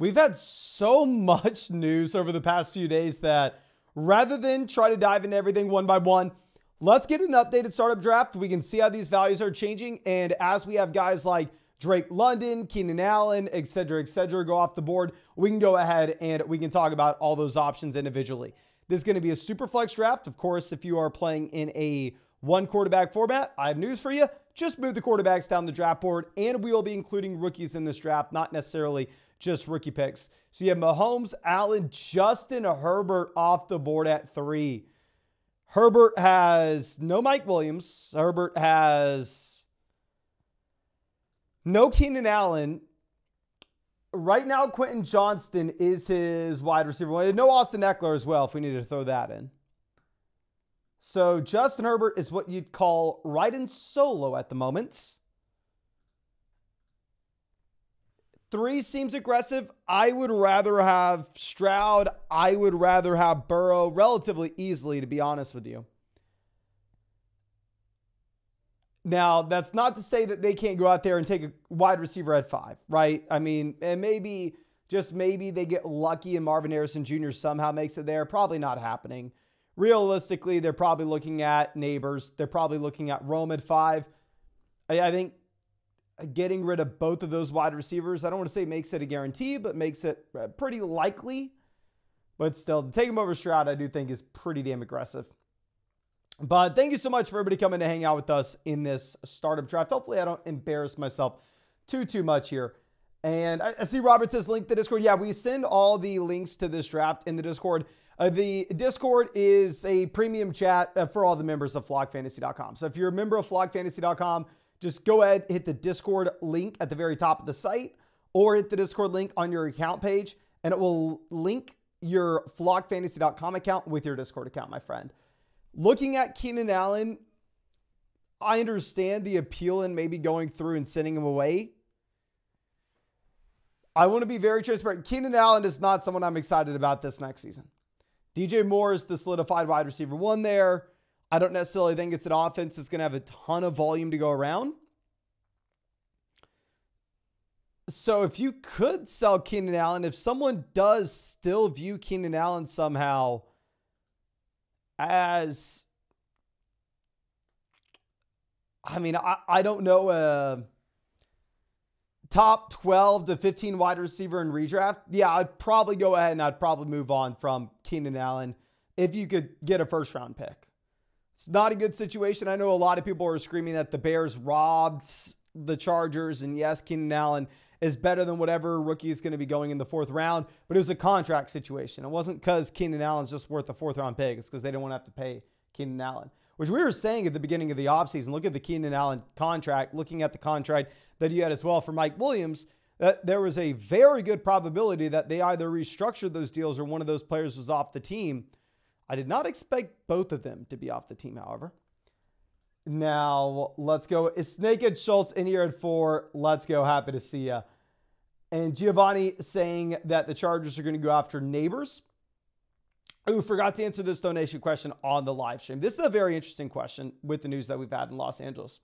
We've had so much news over the past few days that rather than try to dive into everything one by one, let's get an updated startup draft. We can see how these values are changing. And as we have guys like Drake London, Keenan Allen, et cetera, go off the board, we can go ahead and we can talk about all those options individually. This is going to be a super flex draft. Of course, if you are playing in a one quarterback format, I have news for you. Just move the quarterbacks down the draft board, and we will be including rookies in this draft, not necessarily just rookie picks. So you have Mahomes, Allen, Justin Herbert off the board at 3. Herbert has no Mike Williams. Herbert has no Keenan Allen. Right now, Quentin Johnston is his wide receiver. No Austin Eckler as well, if we need to throw that in. So Justin Herbert is what you'd call riding solo at the moment. 3 seems aggressive. I would rather have Stroud. I would rather have Burrow relatively easily, to be honest with you. Now, that's not to say that they can't go out there and take a wide receiver at 5, right? I mean, and maybe, just maybe they get lucky and Marvin Harrison Jr. somehow makes it there. Probably not happening. Realistically, they're probably looking at Neighbors. They're probably looking at Rome at 5. I think getting rid of both of those wide receivers, I don't want to say makes it a guarantee, but makes it pretty likely. But still, to take him over Stroud, I do think is pretty damn aggressive. But thank you so much for everybody coming to hang out with us in this startup draft. Hopefully, I don't embarrass myself too much here. And I see Robert says link the Discord. Yeah, we send all the links to this draft in the Discord. The Discord is a premium chat for all the members of flockfantasy.com. So if you're a member of flockfantasy.com, just go ahead, hit the Discord link at the very top of the site, or hit the Discord link on your account page, and it will link your flockfantasy.com account with your Discord account, my friend. Looking at Keenan Allen, I understand the appeal in maybe going through and sending him away. I want to be very transparent. Keenan Allen is not someone I'm excited about this next season. DJ Moore is the solidified wide receiver 1 there. I don't necessarily think it's an offense that's going to have a ton of volume to go around. So if you could sell Keenan Allen, if someone does still view Keenan Allen somehow as, I mean, I don't know, top 12 to 15 wide receiver in redraft, yeah, I'd probably go ahead and I'd probably move on from Keenan Allen if you could get a first round pick. It's not a good situation. I know a lot of people are screaming that the Bears robbed the Chargers, and yes, Keenan Allen is better than whatever rookie is going to be going in the 4th round, but it was a contract situation. It wasn't because Keenan Allen's just worth a 4th round pick. It's because they didn't want to have to pay Keenan Allen, which we were saying at the beginning of the offseason. Look at the Keenan Allen contract, looking at the contract that you had as well for Mike Williams, that there was a very good probability that they either restructured those deals or one of those players was off the team. I did not expect both of them to be off the team, however. Now, let's go. Is Snakehead Schultz in here at 4? Let's go. Happy to see ya. And Giovanni saying that the Chargers are going to go after Neighbors. Oh, forgot to answer this donation question on the live stream. This is a very interesting question with the news that we've had in Los Angeles.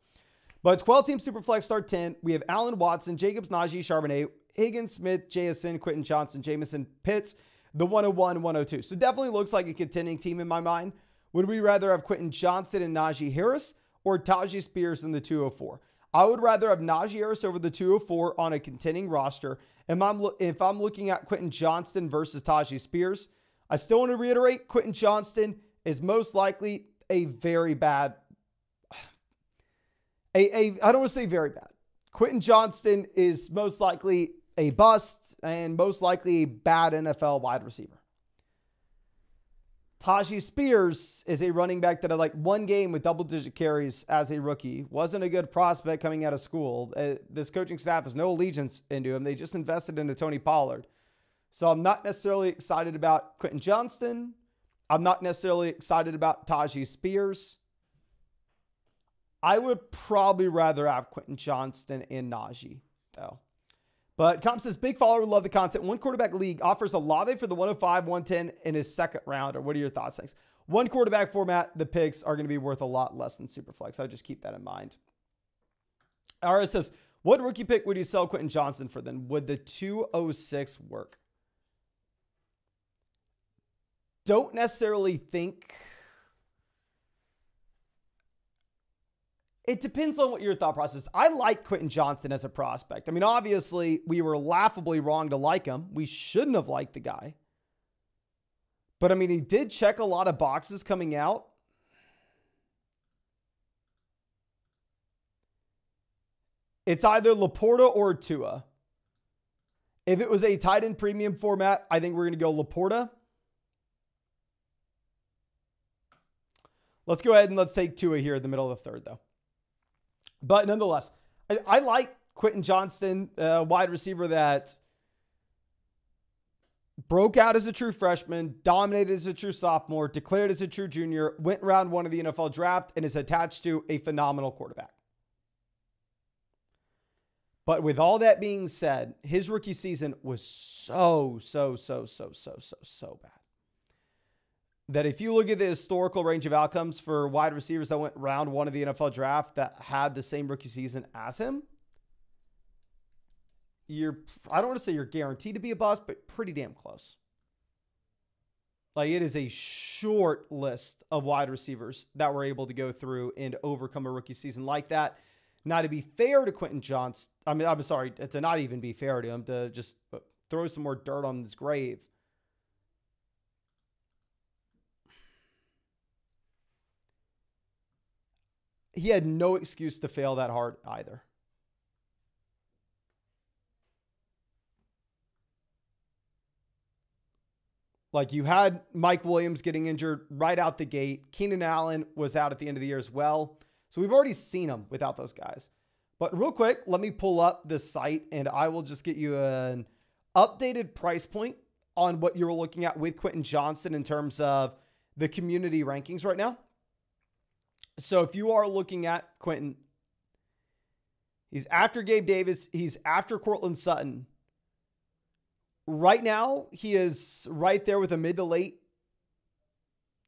But 12-team Superflex start 10. We have Allen Watson, Jacobs, Najee, Charbonnet, Higgins, Smith, JSN, Quentin Johnson, Jameson, Pitts, the 101, 102. So definitely looks like a contending team in my mind. Would we rather have Quentin Johnson and Najee Harris or Tajee Spears in the 204? I would rather have Najee Harris over the 204 on a contending roster. If I'm looking at Quentin Johnston versus Tajee Spears, I still want to reiterate, Quentin Johnston is most likely a very bad, I don't want to say very bad. Quentin Johnston is most likely a bust and most likely a bad NFL wide receiver. Tajee Spears is a running back that had like 1 game with double-digit carries as a rookie. Wasn't a good prospect coming out of school. This coaching staff has no allegiance into him. They just invested into Tony Pollard. So I'm not necessarily excited about Quentin Johnston. I'm not necessarily excited about Tajee Spears. I would probably rather have Quentin Johnston and Najee, though. But Comp says, big follower, love the content. One quarterback league offers Olave for the 105, 110 in his 2nd round. Or what are your thoughts? Thanks. One quarterback format, the picks are going to be worth a lot less than Superflex. I would just keep that in mind. RS says, What rookie pick would you sell Quentin Johnson for then? Would the 206 work? Don't necessarily think. It depends on what your thought process is. I like Quentin Johnson as a prospect. I mean, obviously, we were laughably wrong to like him. We shouldn't have liked the guy. But, I mean, he did check a lot of boxes coming out. It's either Laporta or Tua. If it was a tight end premium format, I think we're going to go Laporta. Let's go ahead and let's take Tua here in the middle of the third, though. But nonetheless, I like Quentin Johnson, wide receiver that broke out as a true freshman, dominated as a true sophomore, declared as a true junior, went round one of the NFL draft, and is attached to a phenomenal quarterback. But with all that being said, his rookie season was so bad. That if you look at the historical range of outcomes for wide receivers that went round one of the NFL draft that had the same rookie season as him, I don't want to say you're guaranteed to be a bust, but pretty damn close. Like, it is a short list of wide receivers that were able to go through and overcome a rookie season like that. Now, to be fair to Quentin Johnson, I'm sorry, to not even be fair to him, to just throw some more dirt on his grave. He had no excuse to fail that hard either. Like, you had Mike Williams getting injured right out the gate. Keenan Allen was out at the end of the year as well. So we've already seen him without those guys. But real quick, let me pull up this site and I will just get you an updated price point on what you're looking at with Quentin Johnson in terms of the community rankings right now. So if you are looking at Quentin, he's after Gabe Davis. He's after Courtland Sutton. Right now, he is right there with a mid to late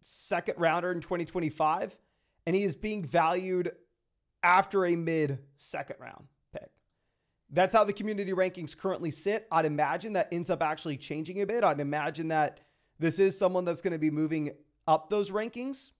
second rounder in 2025. And he is being valued after a mid second round pick. That's how the community rankings currently sit. I'd imagine that ends up actually changing a bit. I'd imagine that this is someone that's going to be moving up those rankings.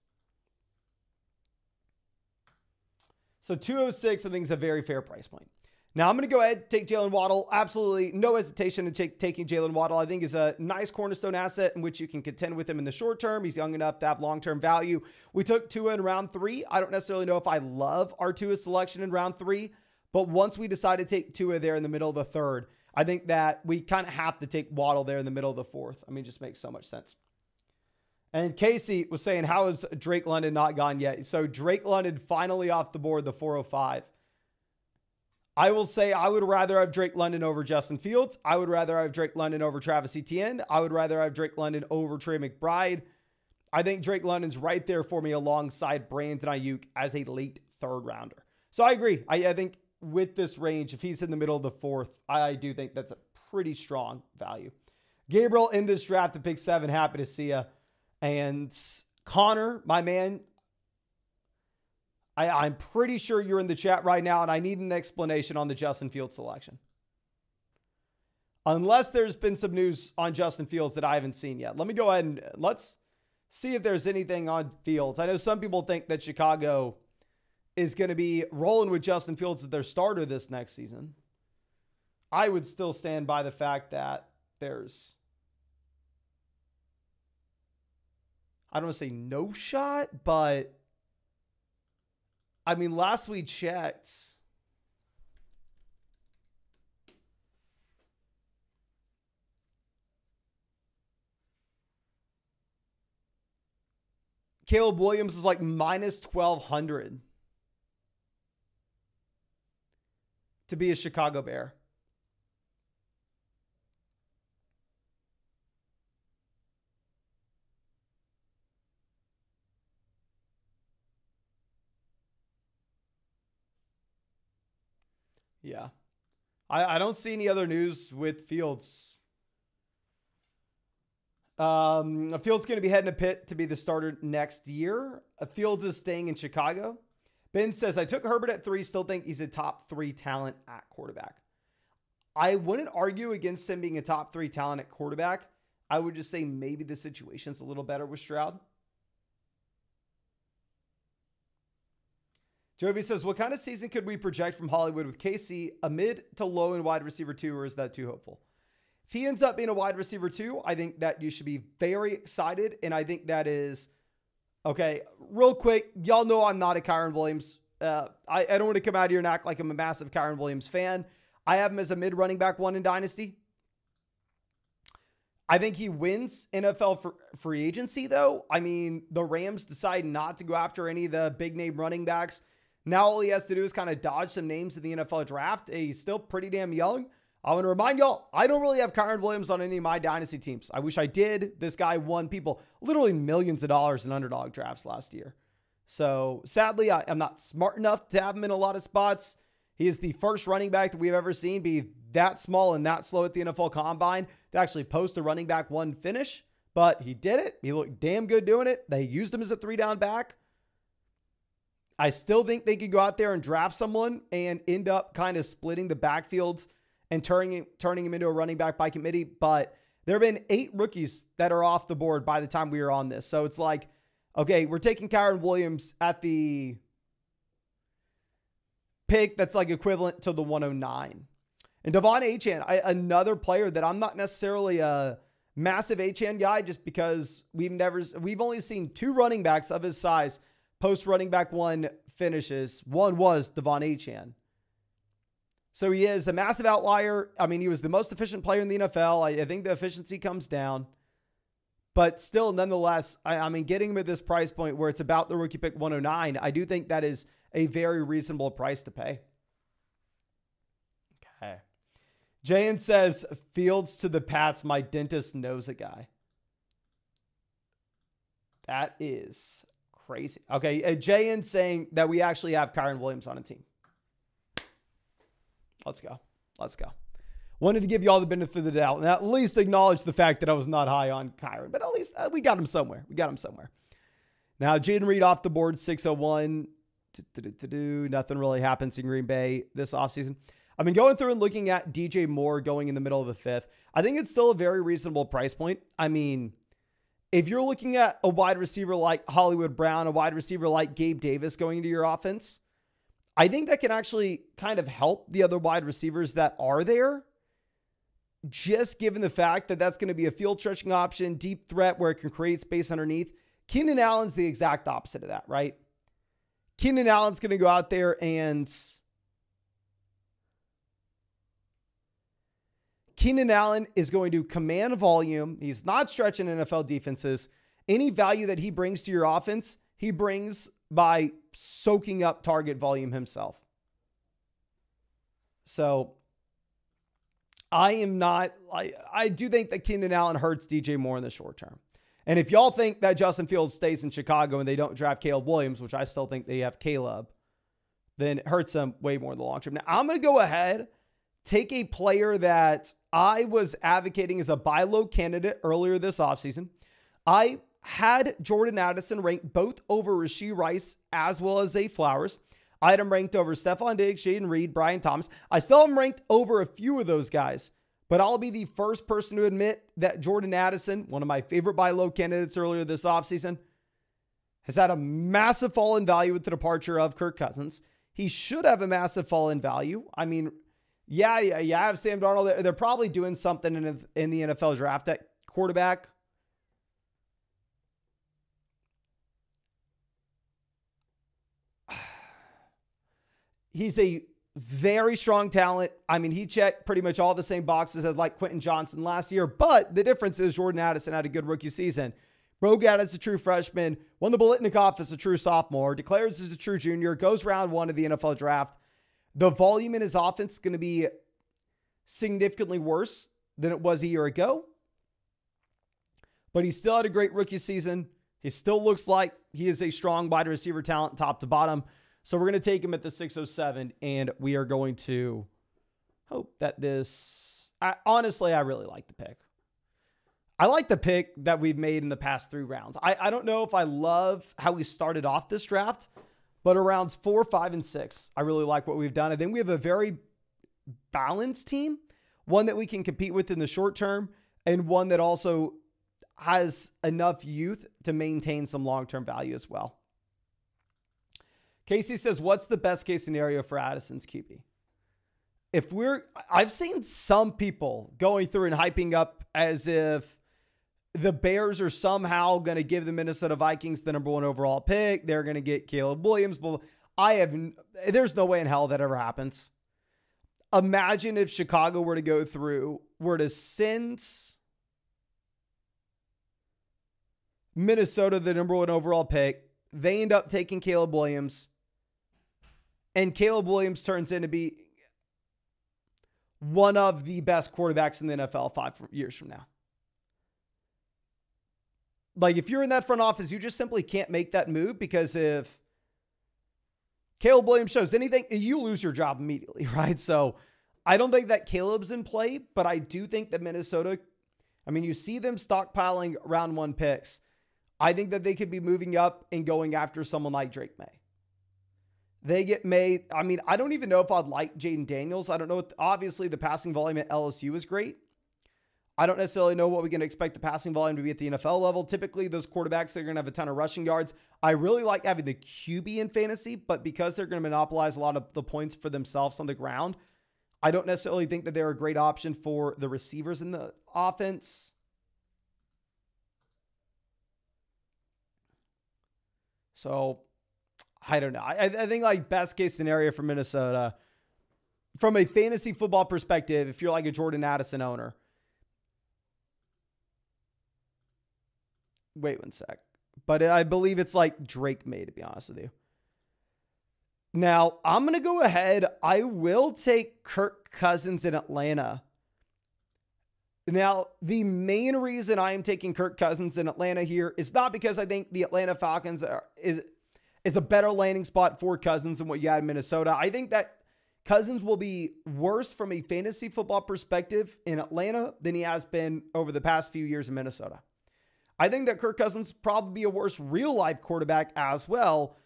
So 206, I think, is a very fair price point. Now, I'm going to go ahead and take Jalen Waddle. Absolutely no hesitation in taking Jalen Waddle. I think is a nice cornerstone asset in which you can contend with him in the short term. He's young enough to have long-term value. We took Tua in round 3. I don't necessarily know if I love our Tua selection in round 3, but once we decide to take Tua there in the middle of the third, I think that we kind of have to take Waddle there in the middle of the fourth. I mean, it just makes so much sense. And Casey was saying, how is Drake London not gone yet? So Drake London finally off the board, the 405. I will say I would rather have Drake London over Justin Fields. I would rather have Drake London over Travis Etienne. I would rather have Drake London over Trey McBride. I think Drake London's right there for me alongside Brandon Ayuk as a late third rounder. So I agree. I think with this range, if he's in the middle of the fourth, I do think that's a pretty strong value. Gabriel in this draft at pick 7. Happy to see you. And Connor, my man, I'm pretty sure you're in the chat right now, and I need an explanation on the Justin Fields selection. Unless there's been some news on Justin Fields that I haven't seen yet. Let me go ahead and let's see if there's anything on Fields. I know some people think that Chicago is going to be rolling with Justin Fields as their starter this next season. I would still stand by the fact that there's, I don't want to say no shot, but I mean, last we checked, Caleb Williams is like minus 1,200 to be a Chicago Bear. Yeah. I don't see any other news with Fields. Fields going to be heading to Pitt to be the starter next year. Fields is staying in Chicago. Ben says, I took Herbert at 3, still think he's a top 3 talent at quarterback. I wouldn't argue against him being a top 3 talent at quarterback. I would just say maybe the situation's a little better with Stroud. Jovi says, what kind of season could we project from Hollywood with KC? A mid to low in wide receiver 2, or is that too hopeful? If he ends up being a wide receiver 2, I think that you should be very excited. And I think that is, okay, real quick, y'all know I'm not a Kyren Williams. I don't want to come out here and act like I'm a massive Kyren Williams fan. I have him as a mid running back 1 in Dynasty. I think he wins NFL free agency, though. I mean, the Rams decide not to go after any of the big name running backs. Now all he has to do is kind of dodge some names in the NFL draft. He's still pretty damn young. I want to remind y'all, I don't really have Kyren Williams on any of my Dynasty teams. I wish I did. This guy won people literally millions of dollars in underdog drafts last year. So sadly, I'm not smart enough to have him in a lot of spots. He is the first running back that we've ever seen be that small and that slow at the NFL Combine to actually post a running back 1 finish. But he did it. He looked damn good doing it. They used him as a 3-down back. I still think they could go out there and draft someone and end up kind of splitting the backfield and turning him into a running back by committee. But there have been 8 rookies that are off the board by the time we are on this. So it's like, okay, we're taking Kyren Williams at the pick that's like equivalent to the 109. And Devon Achane, another player that I'm not necessarily a massive Achane guy, just because we've only seen 2 running backs of his size post running back 1 finishes. One was Devon Achane. So he is a massive outlier. I mean, he was the most efficient player in the NFL. I think the efficiency comes down. But still, nonetheless, I mean, getting him at this price point where it's about the rookie pick 109, I do think that is a very reasonable price to pay. Okay. Jayan says, Fields to the Pats, my dentist knows a guy. That is crazy. Okay, Jayan saying that we actually have Kyren Williams on a team. Let's go. Let's go. Wanted to give you all the benefit of the doubt and at least acknowledge the fact that I was not high on Kyren, but at least we got him somewhere. We got him somewhere. Now, Jaden Reed off the board, 601. Nothing really happens in Green Bay this offseason. I've been going through and looking at DJ Moore going in the middle of the 5th. I think it's still a very reasonable price point. I mean, if you're looking at a wide receiver like Hollywood Brown, a wide receiver like Gabe Davis going into your offense, I think that can actually kind of help the other wide receivers that are there. Just given the fact that that's going to be a field stretching option, deep threat where it can create space underneath. Keenan Allen's the exact opposite of that, right? Keenan Allen's going to go out there and Keenan Allen is going to command volume. He's not stretching NFL defenses. Any value that he brings to your offense, he brings by soaking up target volume himself. So I do think that Keenan Allen hurts DJ Moore in the short term. And if y'all think that Justin Fields stays in Chicago and they don't draft Caleb Williams, which I still think they have Caleb, then it hurts them way more in the long term. Now, I'm going to go ahead, take a player that I was advocating as a buy low candidate earlier this offseason. I had Jordan Addison ranked both over Rashee Rice as well as Zay Flowers. I had him ranked over Stephon Diggs, Jaden Reed, Brian Thomas. I still have him ranked over a few of those guys, but I'll be the first person to admit that Jordan Addison, one of my favorite buy low candidates earlier this offseason, has had a massive fall in value with the departure of Kirk Cousins. He should have a massive fall in value. I mean, yeah, I have Sam Darnold. They're probably doing something in the NFL draft at quarterback. He's a very strong talent. I mean, he checked pretty much all the same boxes as like Quentin Johnson last year, but the difference is Jordan Addison had a good rookie season. Brogat as a true freshman, won the Biletnikoff as a true sophomore, declares as a true junior, goes round 1 of the NFL draft. The volume in his offense is going to be significantly worse than it was a year ago, but he still had a great rookie season. He still looks like he is a strong wide receiver talent top to bottom. So we're going to take him at the 607, and we are going to hope that this... honestly, I really like the pick. I like the pick that we've made in the past 3 rounds. I don't know if I love how we started off this draft, But rounds 4, 5, and 6, I really like what we've done. I think we have a very balanced team, one that we can compete with in the short term, and one that also has enough youth to maintain some long-term value as well. Casey says, what's the best case scenario for Addison's QB? I've seen some people going through and hyping up as if the Bears are somehow going to give the Minnesota Vikings the number 1 overall pick. They're going to get Caleb Williams. There's no way in hell that ever happens. Imagine if Chicago were to send Minnesota the number 1 overall pick. They end up taking Caleb Williams, and Caleb Williams turns in to be one of the best quarterbacks in the NFL 5 years from now. Like, if you're in that front office, you just simply can't make that move, because if Caleb Williams shows anything, you lose your job immediately, right? So I don't think that Caleb's in play, but I do think that Minnesota, you see them stockpiling round 1 picks. I think that they could be moving up and going after someone like Drake May. They get May. I don't even know if I'd like Jaden Daniels. I don't know. Obviously, the passing volume at LSU is great. I don't necessarily know what we can expect the passing volume to be at the NFL level. Typically, those quarterbacks, they're going to have a ton of rushing yards. I really like having the QB in fantasy, but because they're going to monopolize a lot of the points for themselves on the ground, I don't necessarily think that they're a great option for the receivers in the offense. So, I don't know. I think like best case scenario for Minnesota, from a fantasy football perspective, if you're like a Jordan Addison owner, wait one sec. But I believe it's like Drake May, to be honest with you. Now, I'm going to go ahead. I will take Kirk Cousins in Atlanta. Now, the main reason I am taking Kirk Cousins in Atlanta here is not because I think the Atlanta Falcons is a better landing spot for Cousins than what you had in Minnesota. I think that Cousins will be worse from a fantasy football perspective in Atlanta than he has been over the past few years in Minnesota. I think that Kirk Cousins probably be a worse real-life quarterback as well,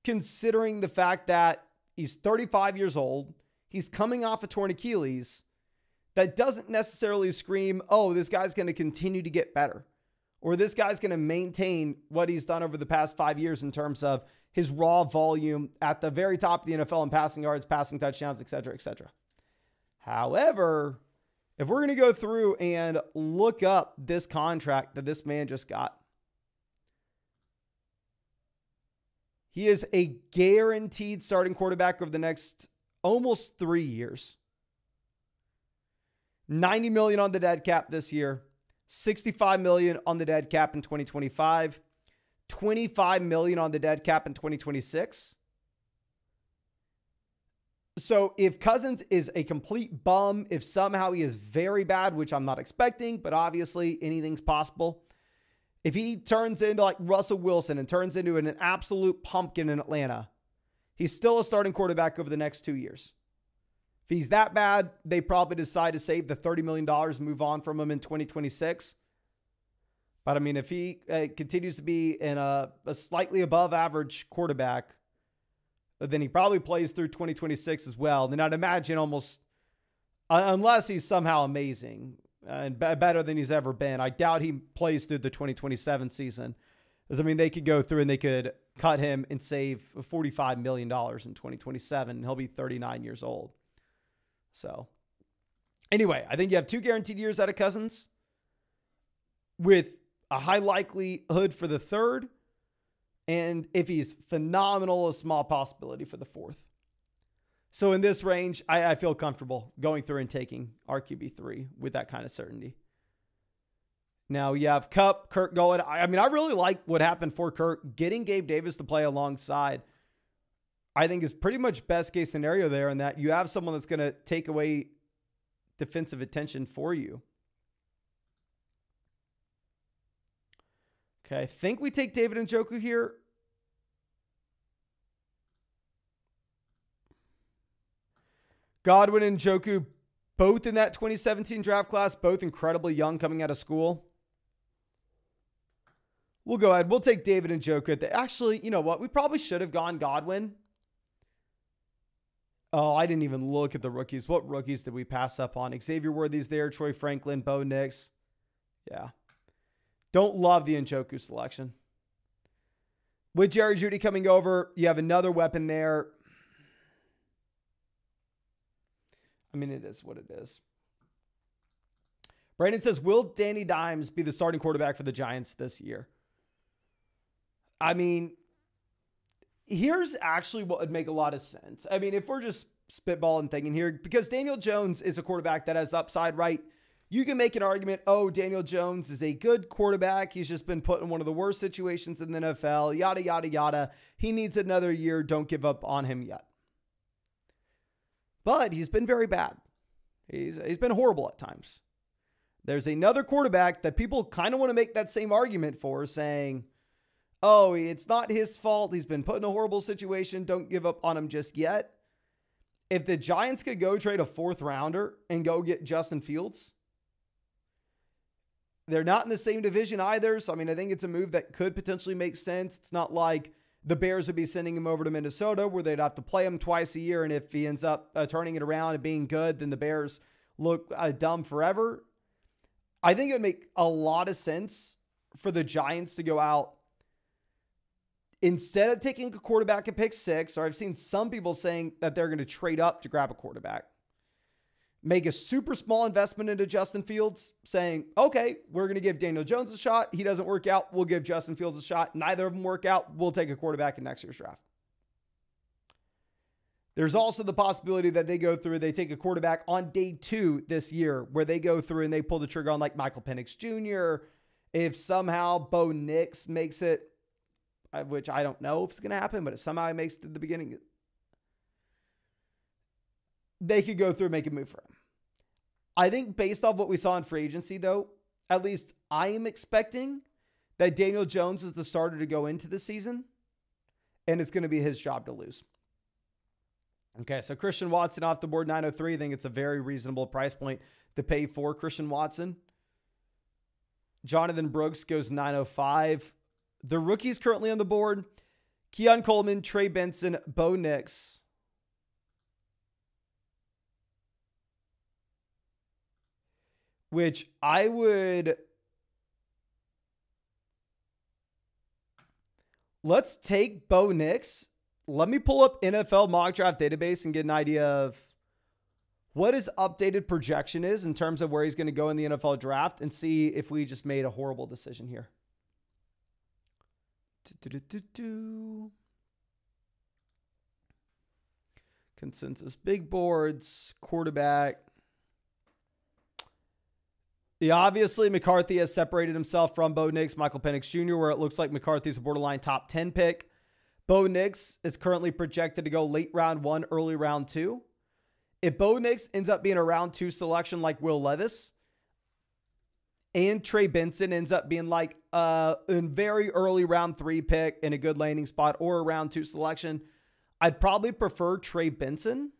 considering the fact that he's 35 years old, he's coming off a torn Achilles. That doesn't necessarily scream, oh, this guy's going to continue to get better, or this guy's going to maintain what he's done over the past 5 years in terms of his raw volume at the very top of the NFL in passing yards, passing touchdowns, et cetera, et cetera. However, if we're going to go through and look up this contract that this man just got, he is a guaranteed starting quarterback over the next almost 3 years. $90 million on the dead cap this year, $65 million on the dead cap in 2025, $25 million on the dead cap in 2026. So if Cousins is a complete bum, if somehow he is very bad, which I'm not expecting, but obviously anything's possible. If he turns into like Russell Wilson and turns into an absolute pumpkin in Atlanta, he's still a starting quarterback over the next 2 years. If he's that bad, they probably decide to save the $30 million and move on from him in 2026. But if he continues to be in a slightly above average quarterback, then he probably plays through 2026 as well. Then I'd imagine almost, unless he's somehow amazing and better than he's ever been, I doubt he plays through the 2027 season. Because, they could go through and they could cut him and save $45 million in 2027, and he'll be 39 years old. So, anyway, I think you have 2 guaranteed years out of Cousins with a high likelihood for the 3rd. And if he's phenomenal, a small possibility for the 4th. So in this range, I feel comfortable going through and taking RQB3 with that kind of certainty. Now you have Kirk going. I really like what happened for Kirk. Getting Gabe Davis to play alongside, I think, is pretty much best case scenario there, in that you have someone that's going to take away defensive attention for you. Okay, I think we take David Njoku here. Godwin and Njoku, both in that 2017 draft class, both incredibly young coming out of school. We'll go ahead. We'll take David Njoku. Actually, you know what? We probably should have gone Godwin. Oh, I didn't even look at the rookies. What rookies did we pass up on? Xavier Worthy's there. Troy Franklin, Bo Nix. Yeah. Don't love the Njoku selection. With Jerry Jeudy coming over, you have another weapon there. I mean, it is what it is. Brandon says, will Danny Dimes be the starting quarterback for the Giants this year? I mean, here's actually what would make a lot of sense. I mean, if we're just spitballing thinking here, because Daniel Jones is a quarterback that has upside, right? You can make an argument, oh, Daniel Jones is a good quarterback. He's just been put in one of the worst situations in the NFL, yada, yada, yada. He needs another year. Don't give up on him yet. But he's been very bad. He's been horrible at times. There's another quarterback that people kind of want to make that same argument for, saying, oh, it's not his fault. He's been put in a horrible situation. Don't give up on him just yet. If the Giants could go trade a 4th rounder and go get Justin Fields, they're not in the same division either. So, I mean, I think it's a move that could potentially make sense. It's not like the Bears would be sending him over to Minnesota where they'd have to play him twice a year. And if he ends up turning it around and being good, then the Bears look dumb forever. I think it would make a lot of sense for the Giants to go out instead of taking a quarterback at pick 6, or I've seen some people saying that they're going to trade up to grab a quarterback. Make a super small investment into Justin Fields, saying, okay, we're going to give Daniel Jones a shot. He doesn't work out. We'll give Justin Fields a shot. Neither of them work out. We'll take a quarterback in next year's draft. There's also the possibility that they take a quarterback on day 2 this year, where they go through and they pull the trigger on like Michael Penix Jr. If somehow Bo Nix makes it, which I don't know if it's going to happen, but if somehow he makes it to the beginning, they could go through and make a move for him. I think based off what we saw in free agency, though, at least I am expecting that Daniel Jones is the starter to go into the season, and it's going to be his job to lose. Okay, so Christian Watson off the board, 903. I think it's a very reasonable price point to pay for Christian Watson. Jonathan Brooks goes 905. The rookies currently on the board, Keon Coleman, Trey Benson, Bo Nix. Which I would... Let's take Bo Nix. Let me pull up NFL mock draft database and get an idea of what his updated projection is in terms of where he's going to go in the NFL draft, and see if we just made a horrible decision here. Consensus big boards, quarterback. Yeah, obviously McCarthy has separated himself from Bo Nix, Michael Penix Jr., where it looks like McCarthy's a borderline top 10 pick. Bo Nix is currently projected to go late round 1, early round 2. If Bo Nix ends up being a round 2 selection like Will Levis, and Trey Benson ends up being like a very early round 3 pick in a good landing spot, or a round 2 selection, I'd probably prefer Trey Benson.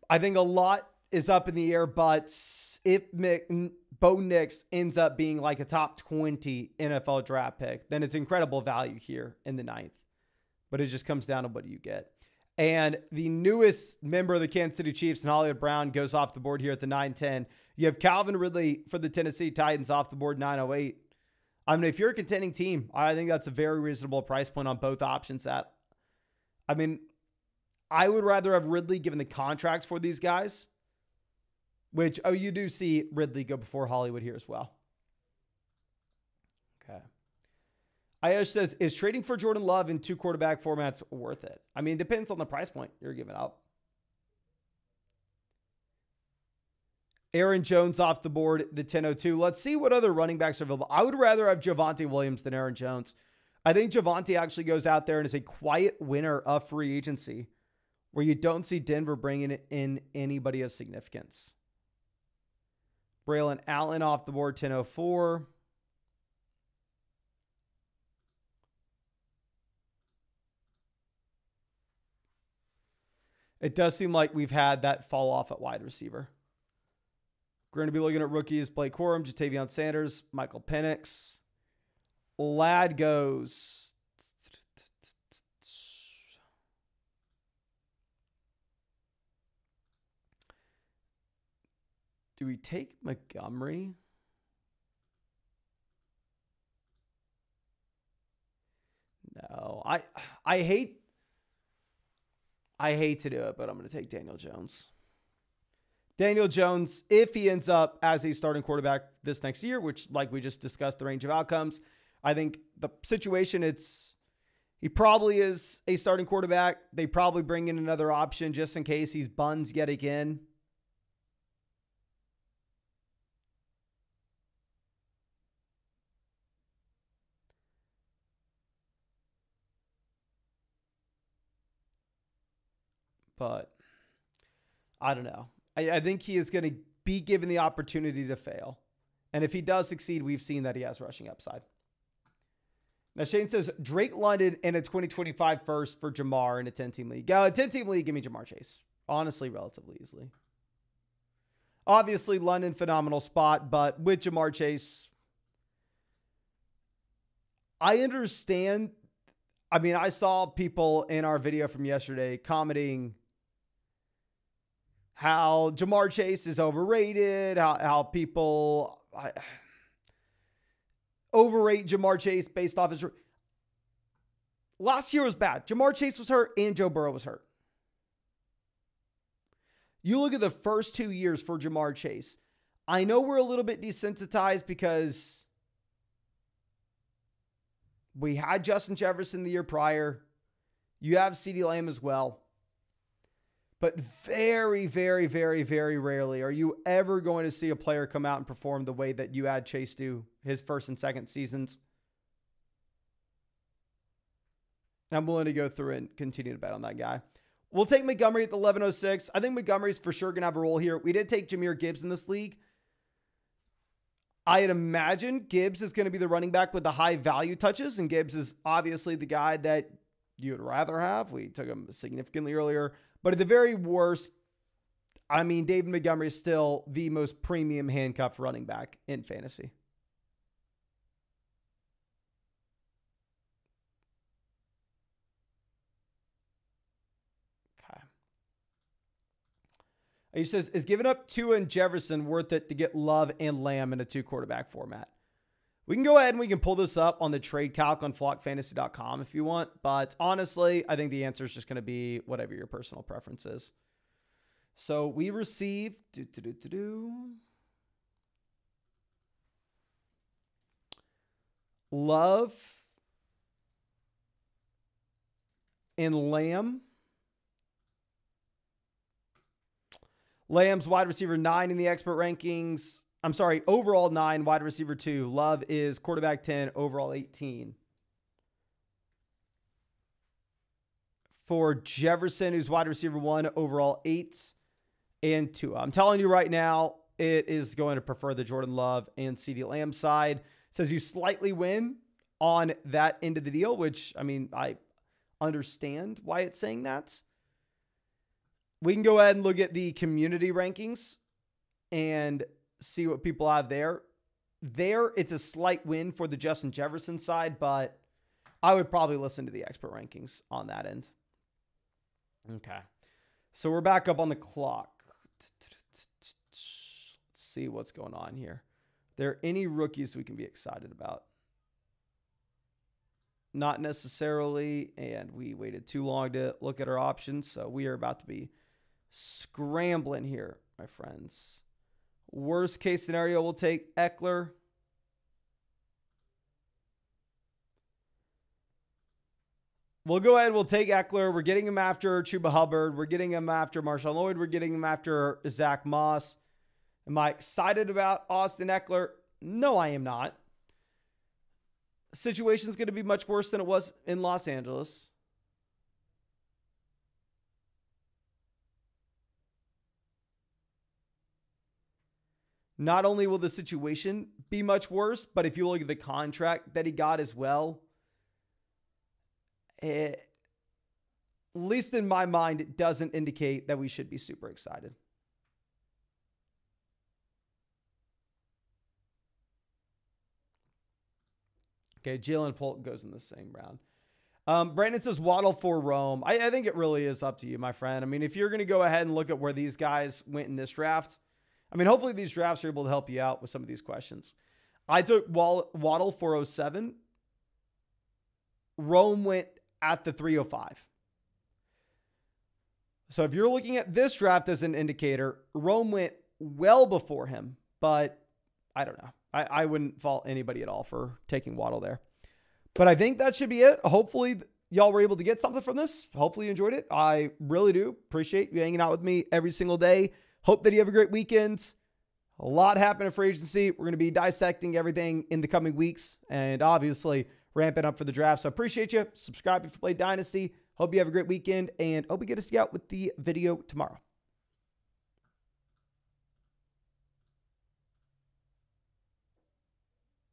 I think a lot is up in the air, but if Bo Nix ends up being like a top 20 NFL draft pick, then it's incredible value here in the 9th. But it just comes down to what do you get. And the newest member of the Kansas City Chiefs, and Hollywood Brown, goes off the board here at the 910. You have Calvin Ridley for the Tennessee Titans off the board, 908. I mean, if you're a contending team, I think that's a very reasonable price point on both options. I would rather have Ridley given the contracts for these guys, which, you do see Ridley go before Hollywood here as well. Okay. Ayash says, is trading for Jordan Love in 2 quarterback formats worth it? I mean, it depends on the price point you're giving up. Aaron Jones off the board, the 1002. Let's see what other running backs are available. I would rather have Javonte Williams than Aaron Jones. I think Javonte actually goes out there and is a quiet winner of free agency, where you don't see Denver bringing in anybody of significance. Braylon Allen off the board, 1004. It does seem like we've had that fall off at wide receiver. We're going to be looking at rookies: Blake Corum, Jatavion Sanders, Michael Penix. Lad goes. Do we take Montgomery? No, I hate to do it, but I'm going to take Daniel Jones. Daniel Jones, if he ends up as a starting quarterback this next year, which, like we just discussed, the range of outcomes, I think the situation, he probably is a starting quarterback. They probably bring in another option just in case he's buns yet again. But I don't know. I think he is going to be given the opportunity to fail. And if he does succeed, we've seen that he has rushing upside. Now, Shane says, Drake London in a 2025 first for Jamar in a 10-team league. A 10-team league, give me Jamar Chase. Honestly, relatively easily. Obviously, London, phenomenal spot. But with Jamar Chase, I understand. I mean, I saw people in our video from yesterday commenting how Jamar Chase is overrated, how people overrate Jamar Chase based off his... Last year was bad. Jamar Chase was hurt and Joe Burrow was hurt. You look at the first 2 years for Jamar Chase. I know we're a little bit desensitized because we had Justin Jefferson the year prior. You have CeeDee Lamb as well. But very, very, very, very rarely are you ever going to see a player come out and perform the way that you had Chase do his first and second seasons. And I'm willing to go through and continue to bet on that guy. We'll take Montgomery at the 1106. I think Montgomery's for sure going to have a role here. We did take Jahmyr Gibbs in this league. I'd imagine Gibbs is going to be the running back with the high value touches, and Gibbs is obviously the guy that you would rather have. We took him significantly earlier. But at the very worst, I mean, David Montgomery is still the most premium handcuff running back in fantasy. Okay. He says, is giving up Tua and Jefferson worth it to get Love and Lamb in a 2-quarterback format? We can go ahead and we can pull this up on the trade calc on flockfantasy.com if you want. But honestly, I think the answer is just going to be whatever your personal preference is. So we received Love and Lamb. Lamb's wide receiver 9 in the expert rankings. I'm sorry, overall 9, wide receiver 2. Love is quarterback 10, overall 18. For Jefferson, who's wide receiver 1, overall 8. And Tua. I'm telling you right now, it is going to prefer the Jordan Love and CeeDee Lamb side. It says you slightly win on that end of the deal, which, I mean, I understand why it's saying that. We can go ahead and look at the community rankings and see what people have there. There, it's a slight win for the Justin Jefferson side, but I would probably listen to the expert rankings on that end. Okay. So we're back up on the clock. Let's see what's going on here. Are there any rookies we can be excited about? Not necessarily, and we waited too long to look at our options, so we are about to be scrambling here, my friends. Worst case scenario, we'll take Eckler. We'll go ahead. We'll take Eckler. We're getting him after Chuba Hubbard. We're getting him after Marshawn Lloyd. We're getting him after Zach Moss. Am I excited about Austin Eckler? No, I am not. The situation's going to be much worse than it was in Los Angeles. Not only will the situation be much worse, but if you look at the contract that he got as well, least in my mind, it doesn't indicate that we should be super excited. Okay, Jalen Polk goes in the same round. Brandon says Waddle for Rome. I think it really is up to you, my friend. I mean, if you're going to go ahead and look at where these guys went in this draft, I mean, hopefully these drafts are able to help you out with some of these questions. I took Waddle 407. Rome went at the 305. So if you're looking at this draft as an indicator, Rome went well before him, but I don't know. I wouldn't fault anybody at all for taking Waddle there. But I think that should be it. Hopefully y'all were able to get something from this. Hopefully you enjoyed it. I really do appreciate you hanging out with me every single day. Hope that you have a great weekend. A lot happened in free agency. We're going to be dissecting everything in the coming weeks and obviously ramping up for the draft. So appreciate you. Subscribe if you play Dynasty. Hope you have a great weekend and hope we get to see you out with the video tomorrow.